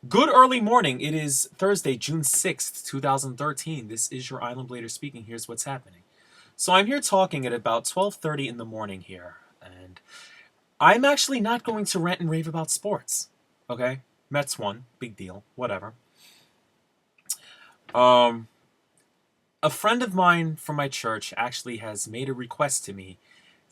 Good early morning. It is Thursday, June 6th, 2013. This is your Island Blader speaking. Here's what's happening. So I'm here talking at about 12:30 in the morning here, and I'm actually not going to rant and rave about sports. Okay? Mets won, big deal, whatever. Um a friend of mine from my church actually has made a request to me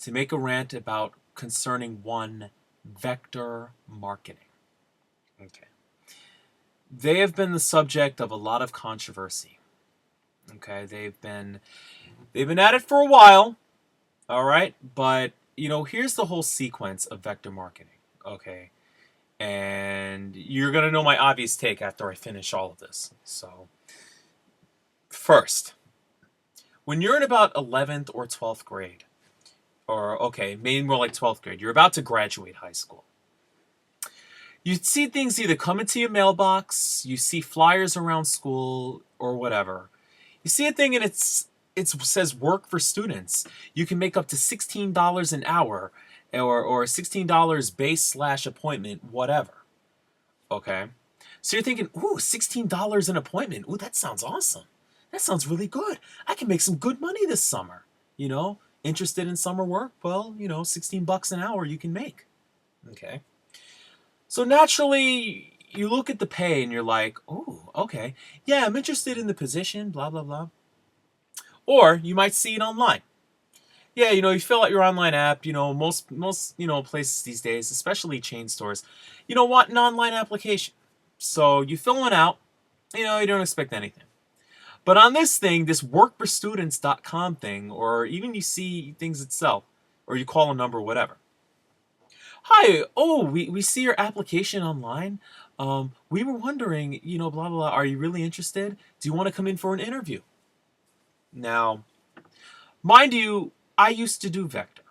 to make a rant about concerning one vector marketing. Okay. They have been the subject of a lot of controversy. Okay, they've been at it for a while, all right? But, here's the whole sequence of vector marketing, okay? And you're going to know my obvious take after I finish all of this. So, first, when you're in about 11th or 12th grade, or okay, maybe more like 12th grade, you're about to graduate high school. You see things either come into your mailbox, you see flyers around school, or whatever. You see a thing and it says work for students. You can make up to $16 an hour, or $16 base slash appointment, whatever. Okay? So you're thinking, ooh, $16 an appointment. Ooh, that sounds awesome. That sounds really good. I can make some good money this summer. Interested in summer work? Well, 16 bucks an hour you can make. Okay? So naturally, you look at the pay and you're like, oh, okay. Yeah, I'm interested in the position, blah, blah, blah. Or you might see it online. Yeah, you fill out your online app. Most places these days, especially chain stores, want an online application. So you fill one out. You don't expect anything. But on this thing, this workforstudents.com thing, or even you see things itself, or you call a number, whatever. Hi, oh, we see your application online. We were wondering, blah, blah, blah. Are you really interested? Do you want to come in for an interview? Now, mind you, I used to do Vector,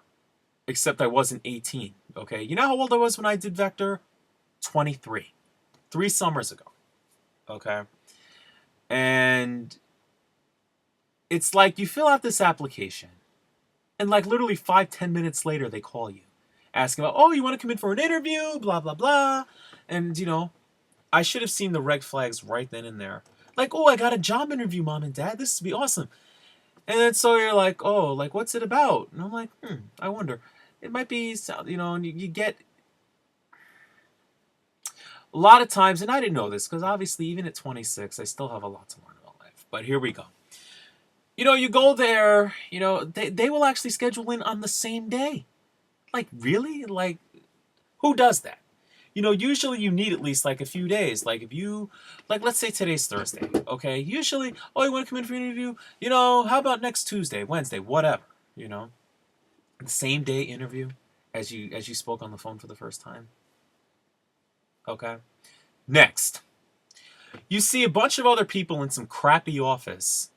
except I wasn't 18. Okay, you know how old I was when I did Vector? 23, 3 summers ago. Okay, and it's like you fill out this application, and like literally 5-10 minutes later, they call you, asking about, oh, you want to come in for an interview, blah blah blah, and I should have seen the red flags right then and there. Like, oh, I got a job interview, mom and dad. This would be awesome. And then so you're like, oh, like what's it about? And I'm like, I wonder. It might be, and you get a lot of times, and I didn't know this because obviously even at 26, I still have a lot to learn about life. But here we go. You go there, they will actually schedule in on the same day. Like, really? Like, who does that? Usually you need at least like a few days. Like if you, like let's say today's Thursday, okay? Usually, oh, you want to come in for an interview? How about next Tuesday, Wednesday, whatever, the same day interview as you spoke on the phone for the first time. Okay? Next, you see a bunch of other people in some crappy office,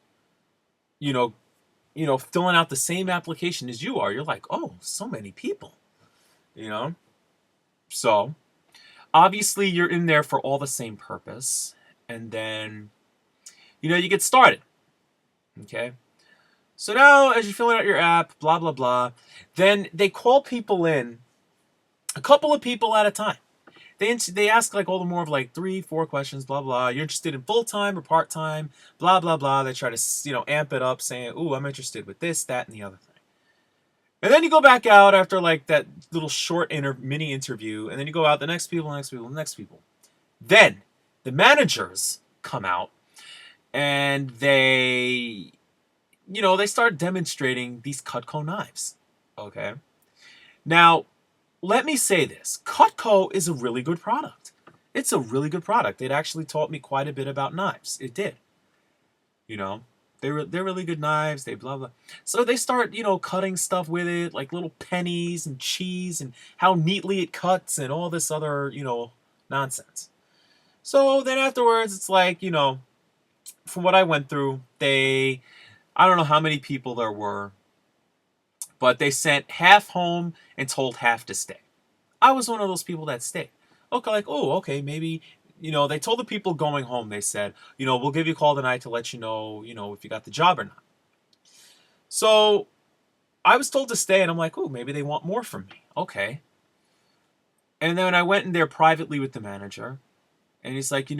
you know, filling out the same application as you are. You're like, "Oh, so many people." You know? So, obviously you're in there for all the same purpose, and then you get started. Okay? So now as you're filling out your app, blah blah blah, then they call people in, a couple of people at a time. They ask like all the more of like 3-4 questions, blah blah. You're interested in full time or part time, blah blah blah. They try to amp it up, saying, "Ooh, I'm interested with this, that, and the other thing." And then you go back out after like that little short mini interview, and then you go out the next people, next people, next people. Then the managers come out and they start demonstrating these Cutco knives. Okay, now let me say this. Cutco is a really good product. It's a really good product. It actually taught me quite a bit about knives. It did. You know, they're really good knives. They blah blah. So they start cutting stuff with it, like little pennies and cheese, and how neatly it cuts, and all this other nonsense. So then afterwards, it's like from what I went through, I don't know how many people there were, but they sent half home and told half to stay. I was one of those people that stayed. Okay, like, oh, okay, maybe, they told the people going home, they said, we'll give you a call tonight to let you know, if you got the job or not. So I was told to stay, and I'm like, oh, maybe they want more from me. Okay. And then I went in there privately with the manager, And he's like,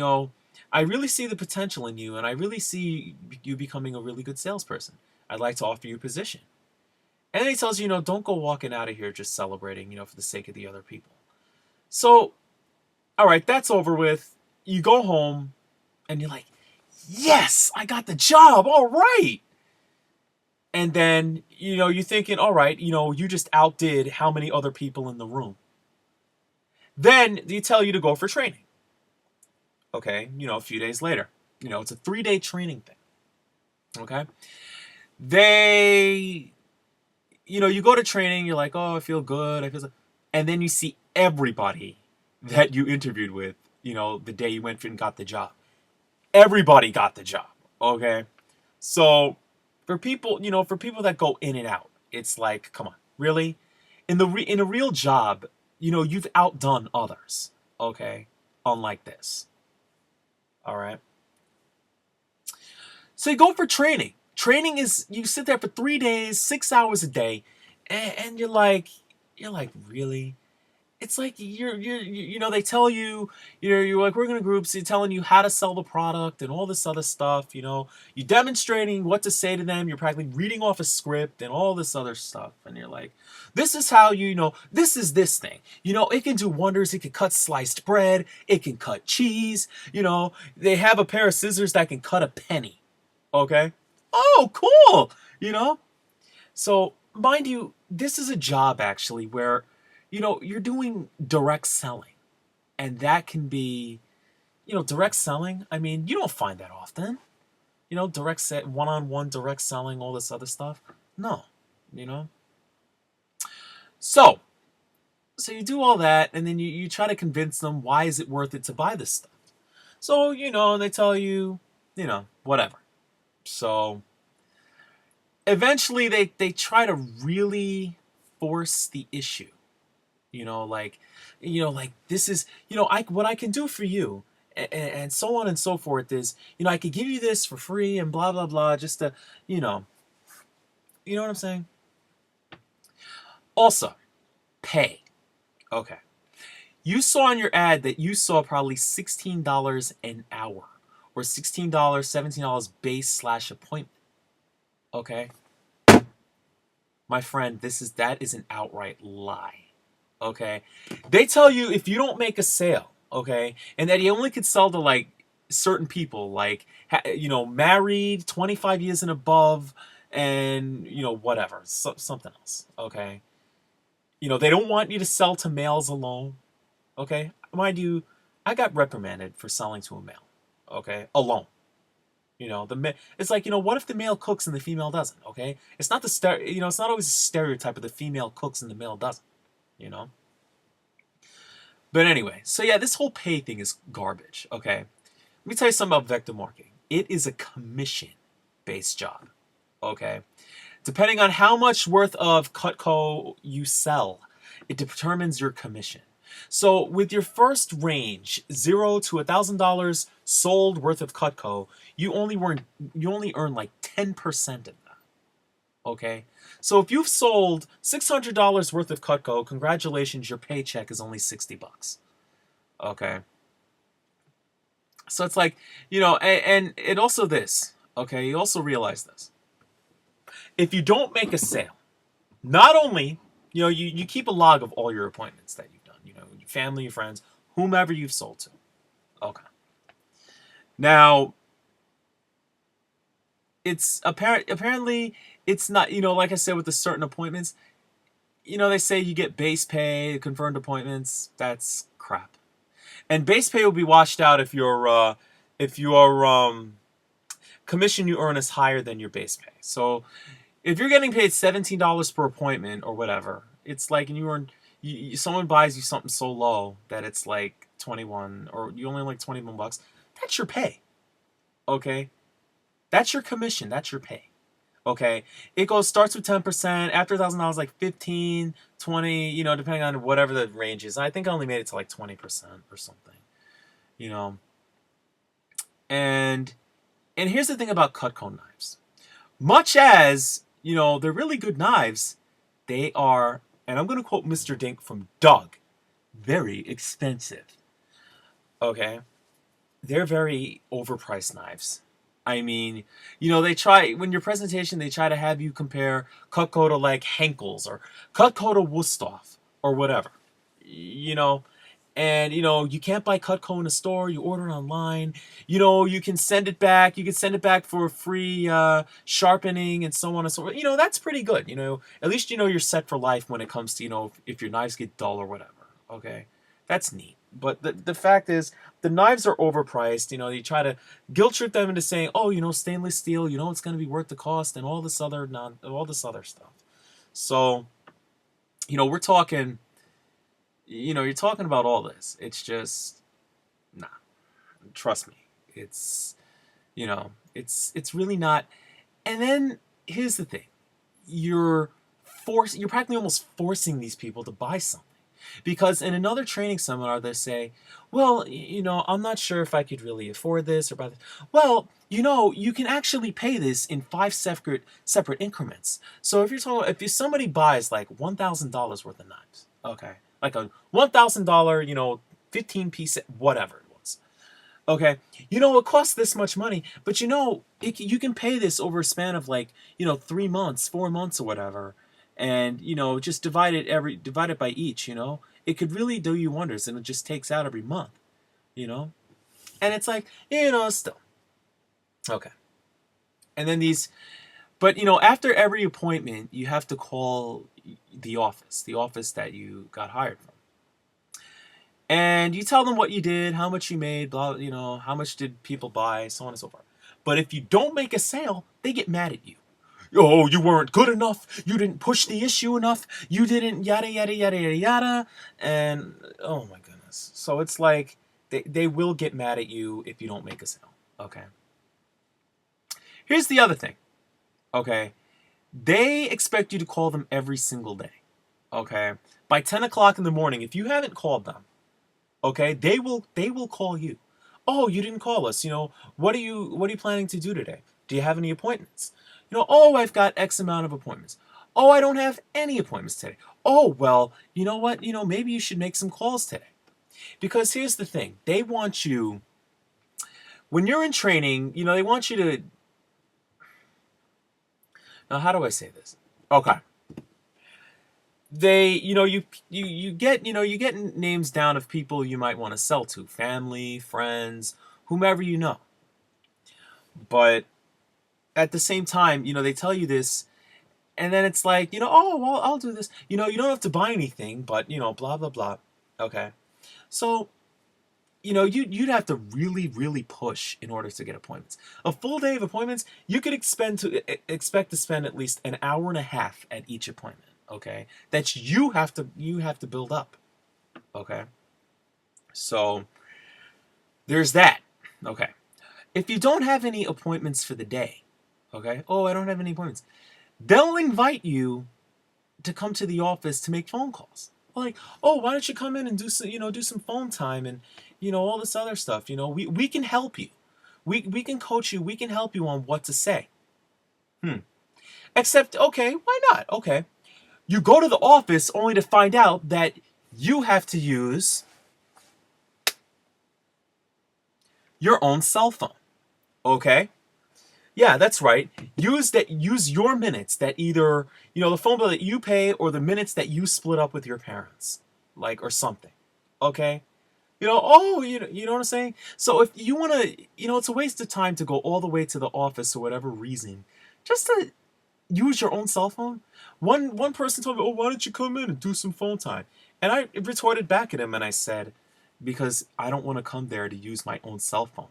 I really see the potential in you, and I really see you becoming a really good salesperson. I'd like to offer you a position. And then he tells you, don't go walking out of here just celebrating, for the sake of the other people. So, all right, that's over with. You go home, and you're like, yes, I got the job. All right. And then, you're thinking, all right, you just outdid how many other people in the room. Then they tell you to go for training. Okay, a few days later. It's a 3-day training thing. Okay. They, you go to training, you're like, oh, I feel good. And then you see everybody that you interviewed with, the day you went and got the job. Everybody got the job. Okay. So for people, for people that go in and out, it's like, come on, really? In a real job, you've outdone others. Okay. Unlike this. All right. So you go for training. Training is, you sit there for 3 days, 6 hours a day, and you're like, really? It's like they tell you, you're like working in groups, they're telling you how to sell the product and all this other stuff, you're demonstrating what to say to them, you're practically reading off a script and all this other stuff, and you're like, this is how this is this thing. It can do wonders, it can cut sliced bread, it can cut cheese, they have a pair of scissors that can cut a penny. Okay? Oh, cool! So, mind you, this is a job actually where, you're doing direct selling. And that can be, direct selling. I mean, you don't find that often. One-on-one direct selling, all this other stuff. No, So you do all that, and then you try to convince them, why is it worth it to buy this stuff? So, they tell you, whatever. So eventually they try to really force the issue. Like this is, what I can do for you, and so on and so forth is, I could give you this for free and blah blah blah, just to, you know what I'm saying. Also, pay. Okay, you saw in your ad that you saw probably $16 an hour, or $16, $17 base/appointment. Okay, my friend, that is an outright lie. Okay, they tell you if you don't make a sale, okay, and that you only could sell to like certain people, like married, 25 years and above, and whatever, something else. Okay, they don't want you to sell to males alone. Okay, mind you, I got reprimanded for selling to a male. Okay, alone. It's like, what if the male cooks and the female doesn't? Okay, it's not it's not always a stereotype of the female cooks and the male doesn't. But anyway, so yeah, this whole pay thing is garbage. Okay, let me tell you something about vector marketing. It is a commission-based job. Okay, depending on how much worth of Cutco you sell, it determines your commission. So with your first range, $0 to $1,000 sold worth of Cutco, you only earn like 10% of that. Okay, so if you've sold $600 worth of Cutco, congratulations, your paycheck is only $60. Okay, so it's like, and also this. Okay, you also realize this. If you don't make a sale, not only you keep a log of all your appointments that you've done, your family, your friends, whomever you've sold to. Okay. Now, it's apparently it's not, like I said, with the certain appointments, they say you get base pay, confirmed appointments. That's crap. And base pay will be washed out if your commission you earn is higher than your base pay. So if you're getting paid $17 per appointment or whatever, it's like, and you earn, someone buys you something so low that it's like 21, or you only like $21. That's your pay. Okay, that's your commission. That's your pay. Okay, it starts with 10%. After $1,000, like 15, 20. Depending on whatever the range is. I think I only made it to like 20% or something. And here's the thing about Cutco knives. Much as they're really good knives, they are, and I'm going to quote Mr. Dink from Doug, very expensive. Okay, they're very overpriced knives. I mean, you know, they try, when your presentation, they try to have you compare Cutco to like Henkel's or Cutco to Wusthof or whatever. You know, and you know, you can't buy Cutco in a store, you order it online. You know, you can send it back. You can send it back for free sharpening and so on and so forth. You know, that's pretty good. You know, at least you know you're set for life when it comes to, you know, if your knives get dull or whatever. Okay, that's neat. But the fact is, the knives are overpriced. You know, you try to guilt trip them into saying, oh, you know, stainless steel, you know, it's going to be worth the cost and all this other stuff. So, you know, we're talking, you know, you're talking about all this. It's just, nah, trust me. It's, you know, it's really not. And then here's the thing. You're you're practically almost forcing these people to buy something. Because in another training seminar, they say, well, you know, I'm not sure if I could really afford this or buy this. Well, you know, you can actually pay this in 5 separate increments. So if you're talking, if somebody buys like $1,000 worth of knives, okay, like a $1,000, you know, 15-piece, whatever it was, okay, you know, it costs this much money, but you know, you can pay this over a span of like, you know, 3 months, 4 months or whatever, and you know, just divide it by each, you know, it could really do you wonders, and it just takes out every month, you know, and it's like, you know, still okay. And then these, but you know, after every appointment, you have to call the office that you got hired from, and you tell them what you did, how much you made, blah, you know, how much did people buy, so on and so forth. But if you don't make a sale, they get mad at you. Oh, you weren't good enough. You didn't push the issue enough. You didn't yada yada yada yada yada. And oh my goodness. So it's like they will get mad at you if you don't make a sale. Okay. Here's the other thing. Okay. They expect you to call them every single day. Okay. By 10 o'clock in the morning, if you haven't called them, okay, they will call you. Oh, you didn't call us. You know, what are you planning to do today? Do you have any appointments? You know, oh, I've got X amount of appointments. Oh, I don't have any appointments today. Oh, well, you know what? You know, maybe you should make some calls today. Because here's the thing. They want you, when you're in training, you know, they want you to, now how do I say this? Okay. They, you know, you get, you know, you get names down of people you might want to sell to, family, friends, whomever you know. But at the same time, you know, they tell you this, and then it's like, you know, oh, well, I'll do this. You know, you don't have to buy anything, but, you know, blah, blah, blah. Okay. So, you know, you'd have to really, really push in order to get appointments. A full day of appointments, you could expect to spend at least an hour and a half at each appointment. Okay. That you have to build up. Okay. So there's that. Okay. If you don't have any appointments for the day, okay, oh, I don't have any appointments, they'll invite you to come to the office to make phone calls. Like, oh, why don't you come in and do some, you know, do some phone time and, you know, all this other stuff. You know, we can help you. We can coach you. We can help you on what to say. Except, okay, why not? Okay. You go to the office only to find out that you have to use your own cell phone. Okay? Yeah, that's right. Use your minutes that either, you know, the phone bill that you pay or the minutes that you split up with your parents. Like, or something. Okay? You know, oh, you know what I'm saying? So if you want to, you know, it's a waste of time to go all the way to the office for whatever reason, just to use your own cell phone. One person told me, oh, why don't you come in and do some phone time? And I retorted back at him and I said, because I don't want to come there to use my own cell phone.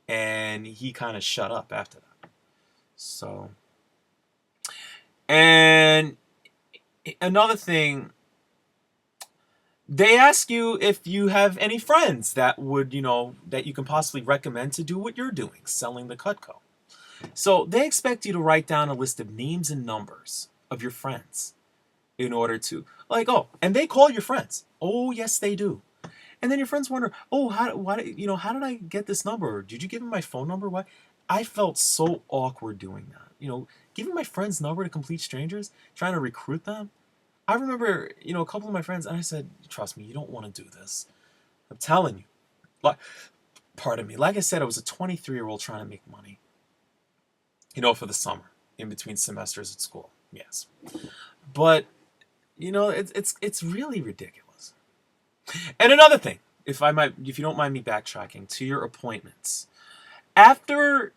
And he kind of shut up after that. So, and another thing, they ask you if you have any friends that would, you know, that you can possibly recommend to do what you're doing, selling the Cutco. So they expect you to write down a list of names and numbers of your friends in order to, like, oh, and they call your friends. Oh, yes, they do. And then your friends wonder, oh, how did I get this number? Did you give him my phone number? What? I felt so awkward doing that. You know, giving my friend's number to complete strangers, trying to recruit them. I remember, you know, a couple of my friends, and I said, trust me, you don't want to do this. I'm telling you. Like, pardon me, like I said, I was a 23-year-old trying to make money, for the summer in between semesters at school. Yes. But, it's really ridiculous. And another thing, if you don't mind me backtracking to your appointments, after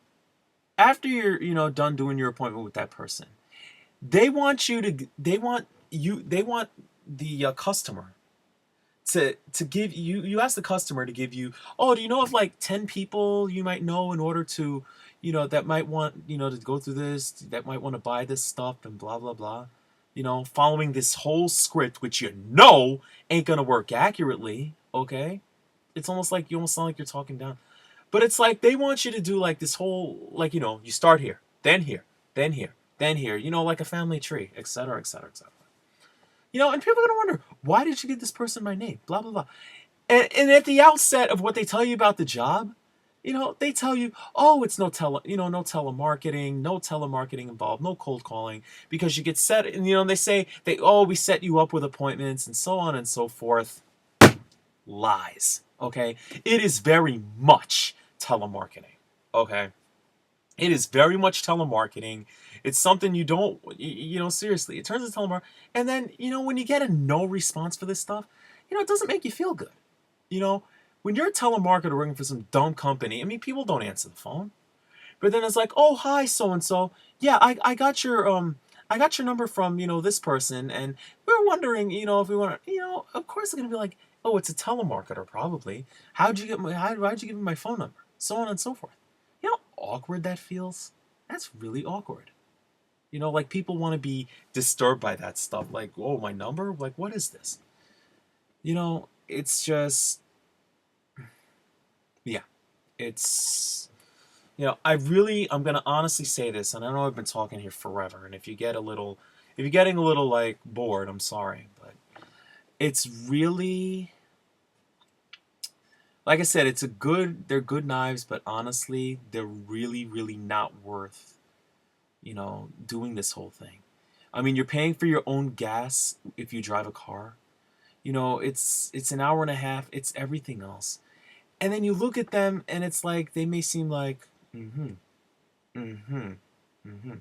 you're done doing your appointment with that person, they want the customer to give you ask the customer to give you, oh, do you know of like 10 people you might know in order to, that might want, to go through this, that might want to buy this stuff and blah blah blah, following this whole script, which ain't gonna work accurately. Okay, it's almost like you almost sound like you're talking down, but it's like they want you to do like this whole, like, you start here, then here, then here, then here, like a family tree, etc., etc., etc. And people are going to wonder, why did you give this person my name? Blah, blah, blah. And at the outset of what they tell you about the job, they tell you, oh, it's no telemarketing, no telemarketing involved, no cold calling, because you get set, and, they say, we set you up with appointments and so on and so forth. Lies, okay? It is very much telemarketing, okay? It is very much telemarketing. It's something you don't, seriously. It turns into telemarketing. And then, when you get a no response for this stuff, it doesn't make you feel good. When you're a telemarketer working for some dumb company, I mean, people don't answer the phone. But then it's like, oh, hi, so-and-so. Yeah, I got your number from, this person. And we're wondering, if we want to, of course they're going to be like, oh, it's a telemarketer, probably. How'd you give me my phone number? So on and so forth. You know how awkward that feels? That's really awkward. Like people want to be disturbed by that stuff. Like, oh, my number? Like, what is this? It's just, yeah, it's, I'm going to honestly say this, and I know I've been talking here forever, and if you're getting a little like bored, I'm sorry, but it's really, like I said, they're good knives, but honestly, they're really, really not worth, doing this whole thing. I mean, you're paying for your own gas if you drive a car. It's an hour and a half. It's everything else. And then you look at them, and it's like they may seem like, mm-hmm, mm-hmm, mm-hmm,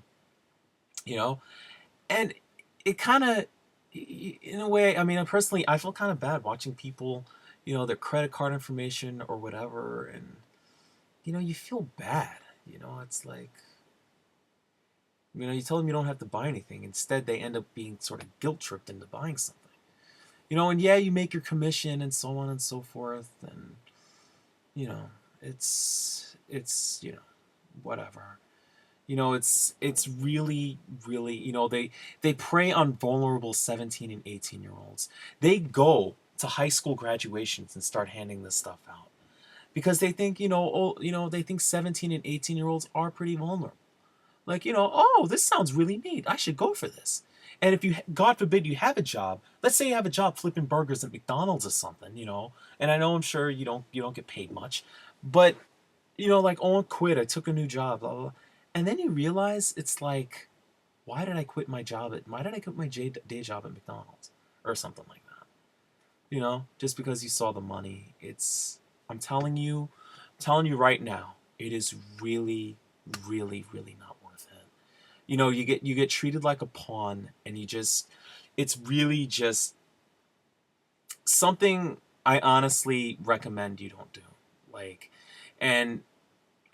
and it kind of, in a way, I mean, personally, I feel kind of bad watching people, their credit card information or whatever, and you feel bad. It's like, you tell them you don't have to buy anything. Instead, they end up being sort of guilt tripped into buying something. And yeah, you make your commission and so on and so forth, and it's whatever. It's really, really, they prey on vulnerable 17 and 18-year-olds. They go to high school graduations and start handing this stuff out because they think, they think 17 and 18-year-olds are pretty vulnerable. Like, oh, this sounds really neat. I should go for this. And if you, God forbid, you have a job, let's say you have a job flipping burgers at McDonald's or something, and I know I'm sure you don't get paid much, but, like, oh, I quit, I took a new job, blah, blah, blah. And then you realize it's like, why did I quit my day job at McDonald's or something like that? Just because you saw the money. I'm telling you right now, it is really, really, really not worth it. You get treated like a pawn, and it's really just something I honestly recommend you don't do. Like, and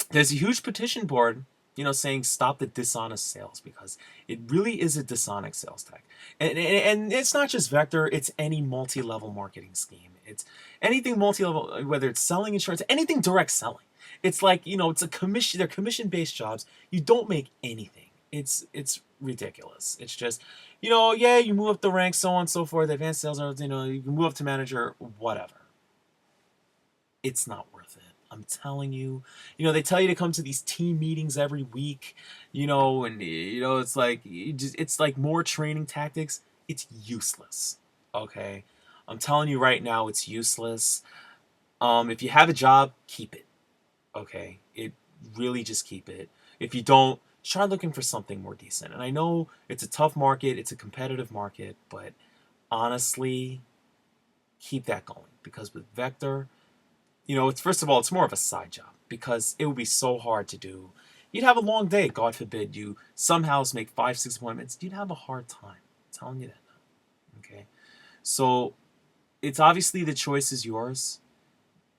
there's a huge petition board, saying stop the dishonest sales, because it really is a dishonest sales tactic. And it's not just Vector, it's any multi-level marketing scheme. It's anything multi-level, whether it's selling insurance, anything direct selling. It's like, it's a commission, they're commission-based jobs. You don't make anything. It's ridiculous. It's just, yeah, you move up the ranks, so on and so forth, advanced sales, you can move up to manager, whatever. It's not worth it. I'm telling you. They tell you to come to these team meetings every week, and it's like more training tactics. It's useless. Okay? I'm telling you right now, it's useless. If you have a job, keep it. Okay? It really, just keep it. If you don't, try looking for something more decent. And I know it's a tough market, it's a competitive market, but honestly, keep that going, because with Vector, You know, it's first of all, it's more of a side job because it would be so hard to do. You'd have a long day. God forbid you somehow make 5, 6 appointments. You'd have a hard time. I'm telling you that now. Okay. So it's obviously the choice is yours,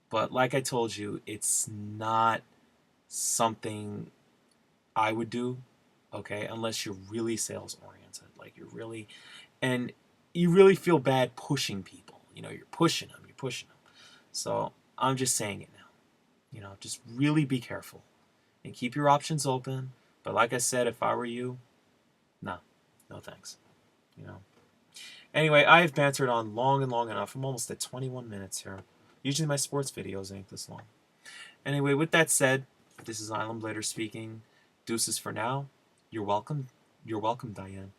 but like I told you, it's not something I would do. Okay, unless you're really sales oriented, like you're really, and you really feel bad pushing people. You know, you're pushing them. You're pushing them. So I'm just saying it now. You know, just really be careful and keep your options open. But like I said, if I were you, no, no thanks. You know. Anyway, I have bantered on long and long enough. I'm almost at 21 minutes here. Usually my sports videos ain't this long. Anyway, with that said, this is Island Blader speaking. Deuces for now. You're welcome. You're welcome, Diane.